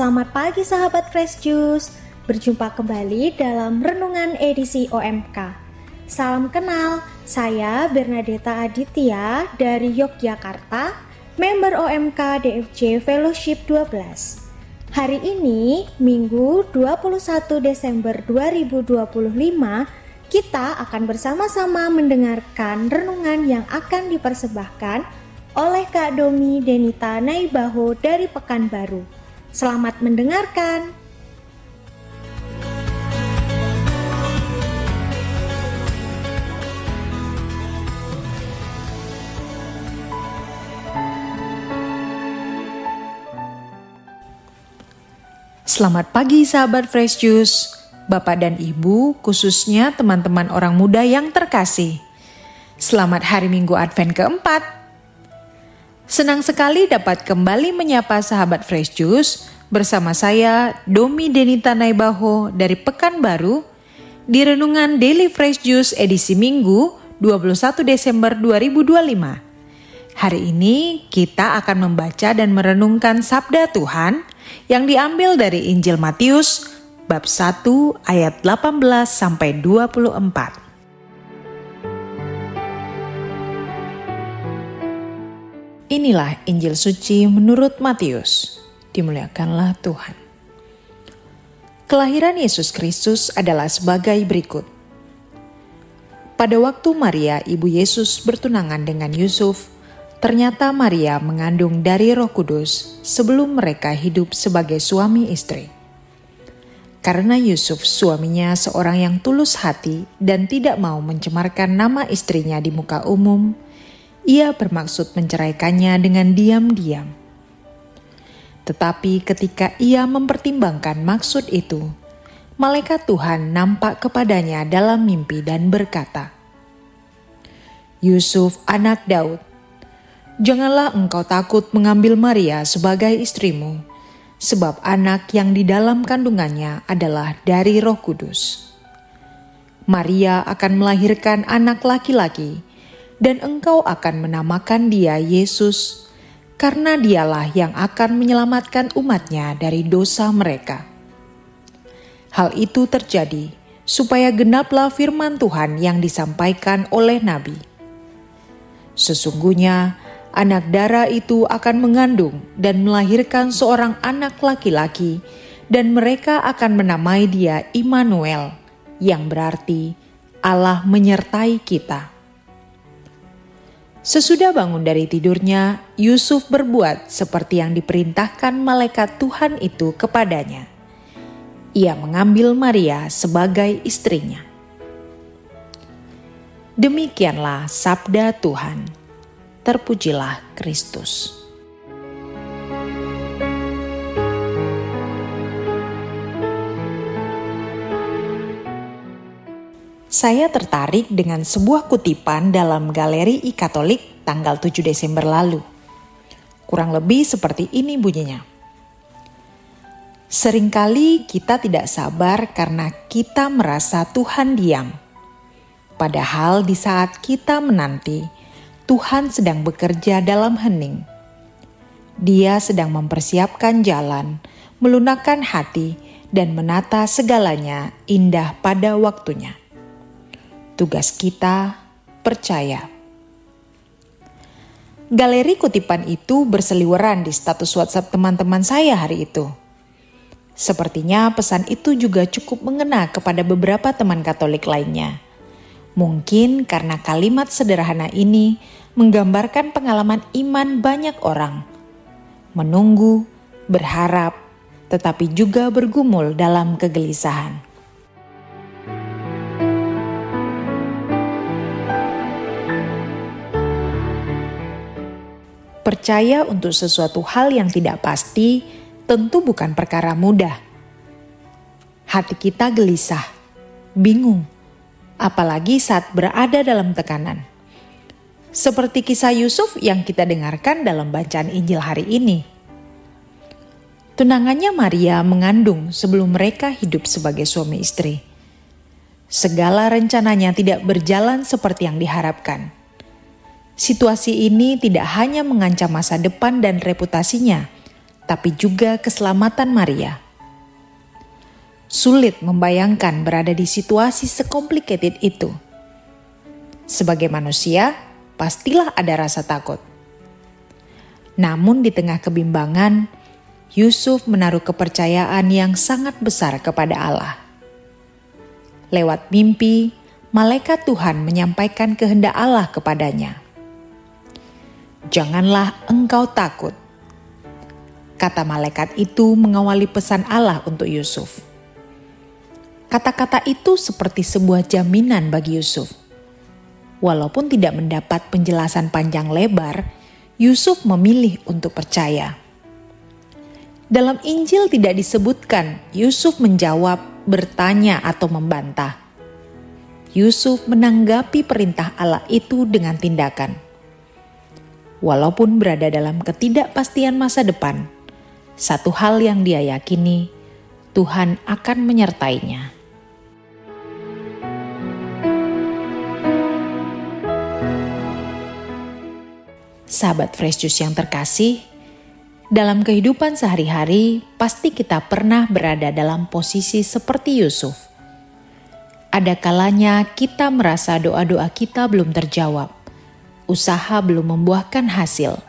Selamat pagi sahabat Fresh Juice. Berjumpa kembali dalam Renungan edisi OMK. Salam kenal, saya Bernadetta Aditya dari Yogyakarta, member OMK DFJ Fellowship 12. Hari ini, Minggu 21 Desember 2025, kita akan bersama-sama mendengarkan renungan yang akan dipersembahkan oleh Kak Domi Denita Naibaho dari Pekanbaru. Selamat mendengarkan. Selamat pagi sahabat Fresh Juice, Bapak dan Ibu, khususnya teman-teman orang muda yang terkasih. Selamat hari Minggu Advent keempat. Senang sekali dapat kembali menyapa sahabat Fresh Juice bersama saya Domi Denita Naibaho dari Pekanbaru di Renungan Daily Fresh Juice edisi Minggu 21 Desember 2025. Hari ini kita akan membaca dan merenungkan sabda Tuhan yang diambil dari Injil Matius bab 1 ayat 18 sampai 24. Inilah Injil suci menurut Matius. Dimuliakanlah Tuhan. Kelahiran Yesus Kristus adalah sebagai berikut. Pada waktu Maria, ibu Yesus bertunangan dengan Yusuf, ternyata Maria mengandung dari Roh Kudus sebelum mereka hidup sebagai suami istri. Karena Yusuf suaminya seorang yang tulus hati dan tidak mau mencemarkan nama istrinya di muka umum, ia bermaksud menceraikannya dengan diam-diam. Tetapi ketika ia mempertimbangkan maksud itu, malaikat Tuhan nampak kepadanya dalam mimpi dan berkata, "Yusuf, anak Daud, janganlah engkau takut mengambil Maria sebagai istrimu, sebab anak yang di dalam kandungannya adalah dari Roh Kudus. Maria akan melahirkan anak laki-laki, dan engkau akan menamakan dia Yesus, karena dialah yang akan menyelamatkan umatnya dari dosa mereka." Hal itu terjadi supaya genaplah firman Tuhan yang disampaikan oleh Nabi. "Sesungguhnya anak darah itu akan mengandung dan melahirkan seorang anak laki-laki, dan mereka akan menamai dia Immanuel, yang berarti Allah menyertai kita." Sesudah bangun dari tidurnya, Yusuf berbuat seperti yang diperintahkan malaikat Tuhan itu kepadanya. Ia mengambil Maria sebagai istrinya. Demikianlah sabda Tuhan. Terpujilah Kristus. Saya tertarik dengan sebuah kutipan dalam Galeri I-Katolik tanggal 7 Desember lalu. Kurang lebih seperti ini bunyinya. "Seringkali kita tidak sabar karena kita merasa Tuhan diam. Padahal di saat kita menanti, Tuhan sedang bekerja dalam hening. Dia sedang mempersiapkan jalan, melunakkan hati, dan menata segalanya indah pada waktunya. Tugas kita percaya." Galeri kutipan itu berseliweran di status WhatsApp teman-teman saya hari itu. Sepertinya pesan itu juga cukup mengena kepada beberapa teman Katolik lainnya. Mungkin karena kalimat sederhana ini menggambarkan pengalaman iman banyak orang. Menunggu, berharap, tetapi juga bergumul dalam kegelisahan. Percaya untuk sesuatu hal yang tidak pasti tentu bukan perkara mudah. Hati kita gelisah, bingung, apalagi saat berada dalam tekanan. Seperti kisah Yusuf yang kita dengarkan dalam bacaan Injil hari ini. Tunangannya Maria mengandung sebelum mereka hidup sebagai suami istri. Segala rencananya tidak berjalan seperti yang diharapkan. Situasi ini tidak hanya mengancam masa depan dan reputasinya, tapi juga keselamatan Maria. Sulit membayangkan berada di situasi sekomplikated itu. Sebagai manusia, pastilah ada rasa takut. Namun di tengah kebimbangan, Yusuf menaruh kepercayaan yang sangat besar kepada Allah. Lewat mimpi, malaikat Tuhan menyampaikan kehendak Allah kepadanya. "Janganlah engkau takut," kata malaikat itu mengawali pesan Allah untuk Yusuf. Kata-kata itu seperti sebuah jaminan bagi Yusuf. Walaupun tidak mendapat penjelasan panjang lebar, Yusuf memilih untuk percaya. Dalam Injil tidak disebutkan Yusuf menjawab, bertanya, atau membantah. Yusuf menanggapi perintah Allah itu dengan tindakan. Walaupun berada dalam ketidakpastian masa depan, satu hal yang dia yakini, Tuhan akan menyertainya. Sahabat Fresh Juice yang terkasih, dalam kehidupan sehari-hari pasti kita pernah berada dalam posisi seperti Yusuf. Ada kalanya kita merasa doa-doa kita belum terjawab, usaha belum membuahkan hasil,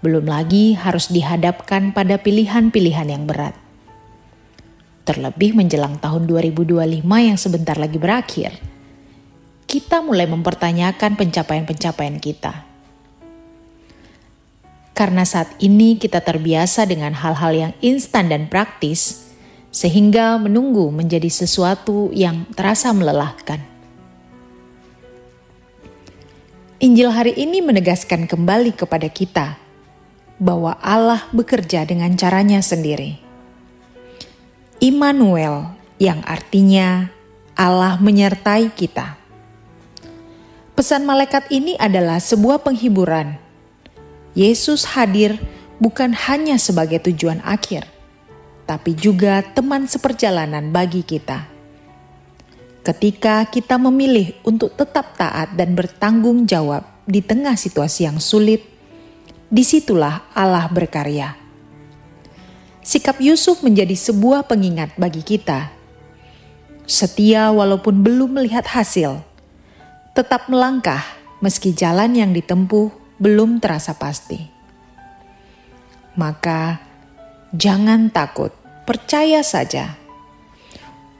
belum lagi harus dihadapkan pada pilihan-pilihan yang berat. Terlebih menjelang tahun 2025 yang sebentar lagi berakhir, kita mulai mempertanyakan pencapaian-pencapaian kita. Karena saat ini kita terbiasa dengan hal-hal yang instan dan praktis, sehingga menunggu menjadi sesuatu yang terasa melelahkan. Injil hari ini menegaskan kembali kepada kita bahwa Allah bekerja dengan caranya sendiri. Immanuel, yang artinya Allah menyertai kita. Pesan malaikat ini adalah sebuah penghiburan. Yesus hadir bukan hanya sebagai tujuan akhir, tapi juga teman seperjalanan bagi kita. Ketika kita memilih untuk tetap taat dan bertanggung jawab di tengah situasi yang sulit, disitulah Allah berkarya. Sikap Yusuf menjadi sebuah pengingat bagi kita. Setia walaupun belum melihat hasil, tetap melangkah meski jalan yang ditempuh belum terasa pasti. Maka jangan takut, percaya saja.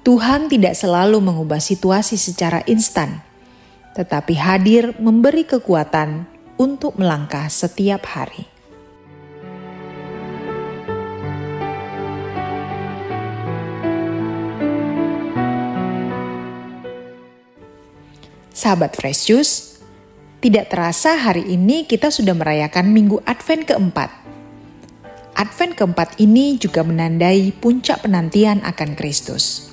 Tuhan tidak selalu mengubah situasi secara instan, tetapi hadir memberi kekuatan untuk melangkah setiap hari. Sahabat Fresh Juice, tidak terasa hari ini kita sudah merayakan Minggu Advent keempat. Advent keempat ini juga menandai puncak penantian akan Kristus.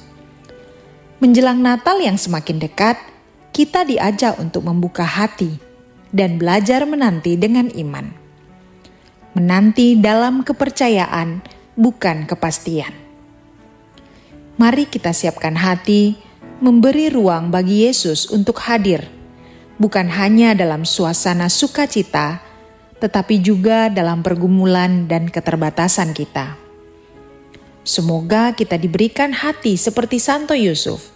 Menjelang Natal yang semakin dekat, kita diajak untuk membuka hati dan belajar menanti dengan iman. Menanti dalam kepercayaan, bukan kepastian. Mari kita siapkan hati, memberi ruang bagi Yesus untuk hadir, bukan hanya dalam suasana sukacita, tetapi juga dalam pergumulan dan keterbatasan kita. Semoga kita diberikan hati seperti Santo Yusuf,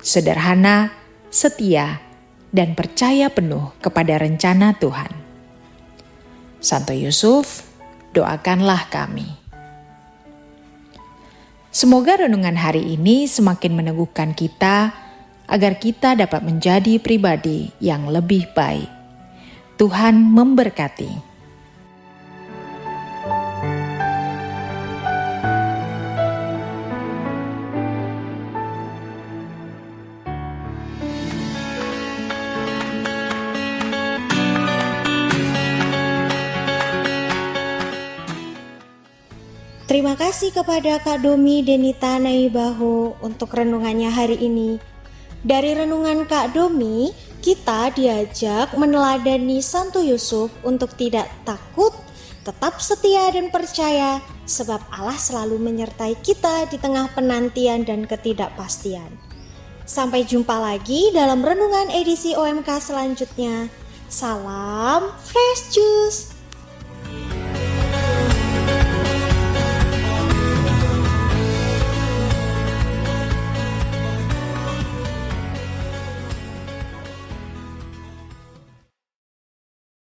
sederhana, setia, dan percaya penuh kepada rencana Tuhan. Santo Yusuf, doakanlah kami. Semoga renungan hari ini semakin meneguhkan kita agar kita dapat menjadi pribadi yang lebih baik. Tuhan memberkati. Terima kasih kepada Kak Domi Denita Naibaho untuk renungannya hari ini. Dari renungan Kak Domi, kita diajak meneladani Santo Yusuf untuk tidak takut, tetap setia dan percaya, sebab Allah selalu menyertai kita di tengah penantian dan ketidakpastian. Sampai jumpa lagi dalam renungan edisi OMK selanjutnya. Salam Fresh Juice!